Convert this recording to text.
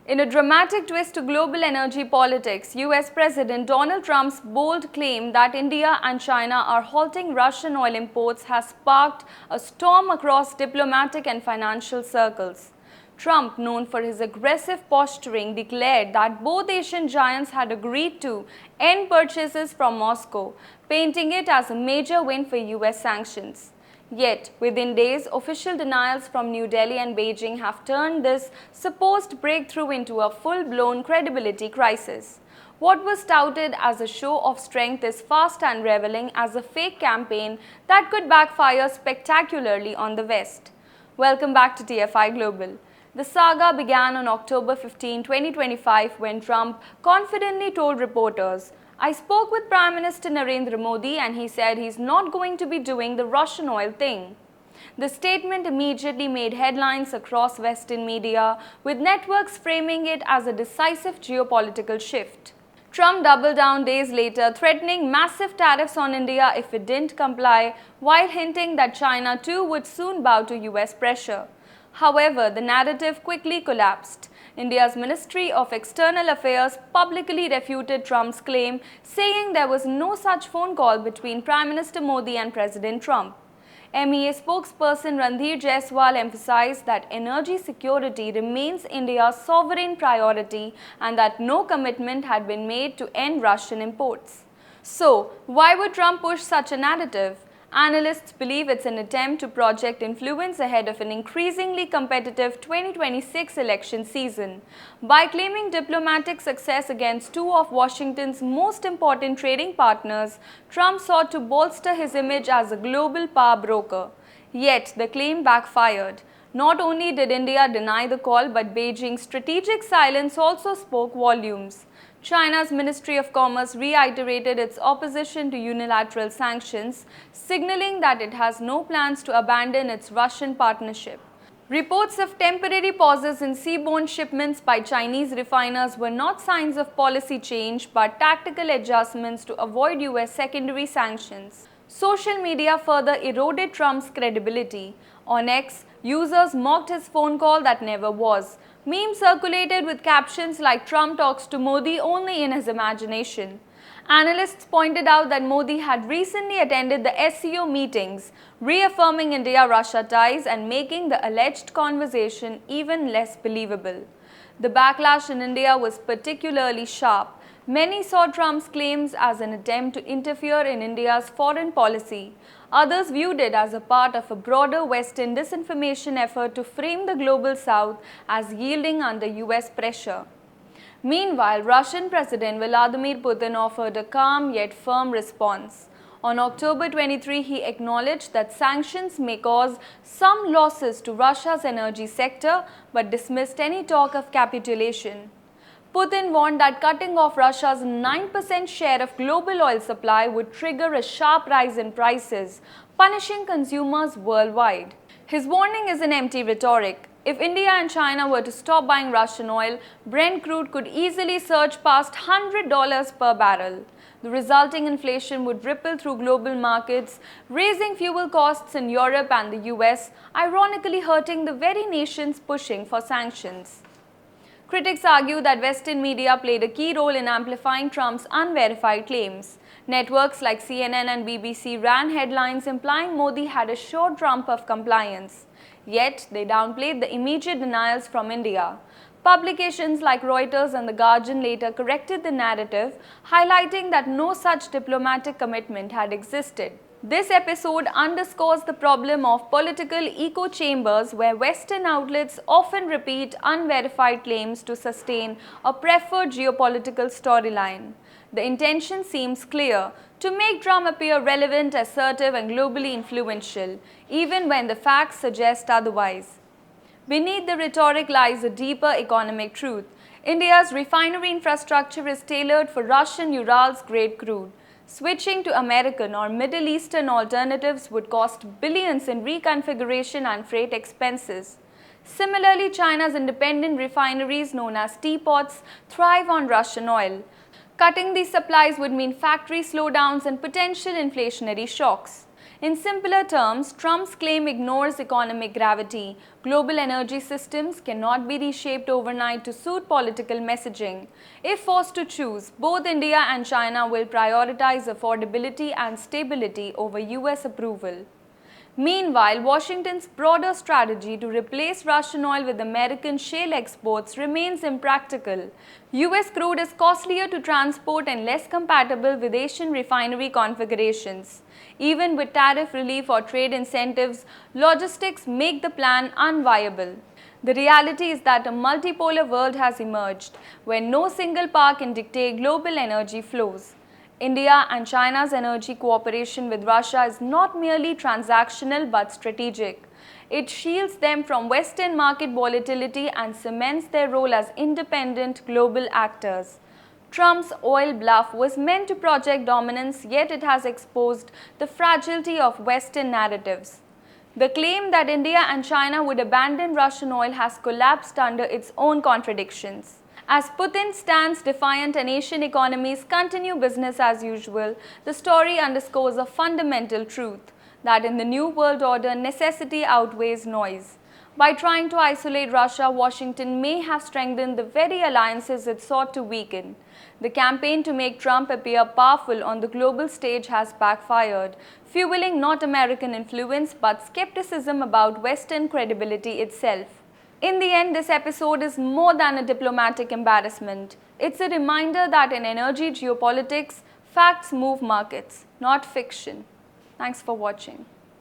In a dramatic twist to global energy politics, US President Donald Trump's bold claim that India and China are halting Russian oil imports has sparked a storm across diplomatic and financial circles. Trump, known for his aggressive posturing, declared that both Asian giants had agreed to end purchases from Moscow, painting it as a major win for US sanctions. Yet, within days, official denials from New Delhi and Beijing have turned this supposed breakthrough into a full-blown credibility crisis. What was touted as a show of strength is fast unraveling as a fake campaign that could backfire spectacularly on the West. Welcome back to TFI Global. The saga began on October 15, 2025 when Trump confidently told reporters, "I spoke with Prime Minister Narendra Modi and he said he's not going to be doing the Russian oil thing." The statement immediately made headlines across Western media, with networks framing it as a decisive geopolitical shift. Trump doubled down days later, threatening massive tariffs on India if it didn't comply, while hinting that China too would soon bow to US pressure. However, the narrative quickly collapsed. India's Ministry of External Affairs publicly refuted Trump's claim, saying there was no such phone call between Prime Minister Modi and President Trump. MEA spokesperson Randhir Jaiswal emphasized that energy security remains India's sovereign priority and that no commitment had been made to end Russian imports. So, why would Trump push such a narrative? Analysts believe it's an attempt to project influence ahead of an increasingly competitive 2026 election season. By claiming diplomatic success against two of Washington's most important trading partners, Trump sought to bolster his image as a global power broker. Yet, the claim backfired. Not only did India deny the call, but Beijing's strategic silence also spoke volumes. China's Ministry of Commerce reiterated its opposition to unilateral sanctions, signaling that it has no plans to abandon its Russian partnership. Reports of temporary pauses in seaborne shipments by Chinese refiners were not signs of policy change but tactical adjustments to avoid US secondary sanctions. Social media further eroded Trump's credibility. On X, users mocked his phone call that never was. Memes circulated with captions like "Trump talks to Modi only in his imagination." Analysts pointed out that Modi had recently attended the SCO meetings, reaffirming India-Russia ties and making the alleged conversation even less believable. The backlash in India was particularly sharp. Many saw Trump's claims as an attempt to interfere in India's foreign policy. Others viewed it as a part of a broader Western disinformation effort to frame the global South as yielding under US pressure. Meanwhile, Russian President Vladimir Putin offered a calm yet firm response. On October 23, he acknowledged that sanctions may cause some losses to Russia's energy sector, but dismissed any talk of capitulation. Putin warned that cutting off Russia's 9% share of global oil supply would trigger a sharp rise in prices, punishing consumers worldwide. His warning is an empty rhetoric. If India and China were to stop buying Russian oil, Brent crude could easily surge past $100 per barrel. The resulting inflation would ripple through global markets, raising fuel costs in Europe and the US, ironically hurting the very nations pushing for sanctions. Critics argue that Western media played a key role in amplifying Trump's unverified claims. Networks like CNN and BBC ran headlines implying Modi had assured Trump of compliance. Yet, they downplayed the immediate denials from India. Publications like Reuters and The Guardian later corrected the narrative, highlighting that no such diplomatic commitment had existed. This episode underscores the problem of political echo chambers where Western outlets often repeat unverified claims to sustain a preferred geopolitical storyline. The intention seems clear: to make Trump appear relevant, assertive, and globally influential, even when the facts suggest otherwise. Beneath the rhetoric lies a deeper economic truth. India's refinery infrastructure is tailored for Russian Urals-grade crude. Switching to American or Middle Eastern alternatives would cost billions in reconfiguration and freight expenses. Similarly, China's independent refineries, known as teapots, thrive on Russian oil. Cutting these supplies would mean factory slowdowns and potential inflationary shocks. In simpler terms, Trump's claim ignores economic gravity. Global energy systems cannot be reshaped overnight to suit political messaging. If forced to choose, both India and China will prioritize affordability and stability over US approval. Meanwhile, Washington's broader strategy to replace Russian oil with American shale exports remains impractical. US crude is costlier to transport and less compatible with Asian refinery configurations. Even with tariff relief or trade incentives, logistics make the plan unviable. The reality is that a multipolar world has emerged, where no single power can dictate global energy flows. India and China's energy cooperation with Russia is not merely transactional but strategic. It shields them from Western market volatility and cements their role as independent global actors. Trump's oil bluff was meant to project dominance, yet it has exposed the fragility of Western narratives. The claim that India and China would abandon Russian oil has collapsed under its own contradictions. As Putin stands defiant and Asian economies continue business as usual, the story underscores a fundamental truth that in the New World Order, necessity outweighs noise. By trying to isolate Russia, Washington may have strengthened the very alliances it sought to weaken. The campaign to make Trump appear powerful on the global stage has backfired, fueling not American influence but skepticism about Western credibility itself. In the end, this episode is more than a diplomatic embarrassment. It's a reminder that in energy geopolitics, facts move markets, not fiction. Thanks for watching.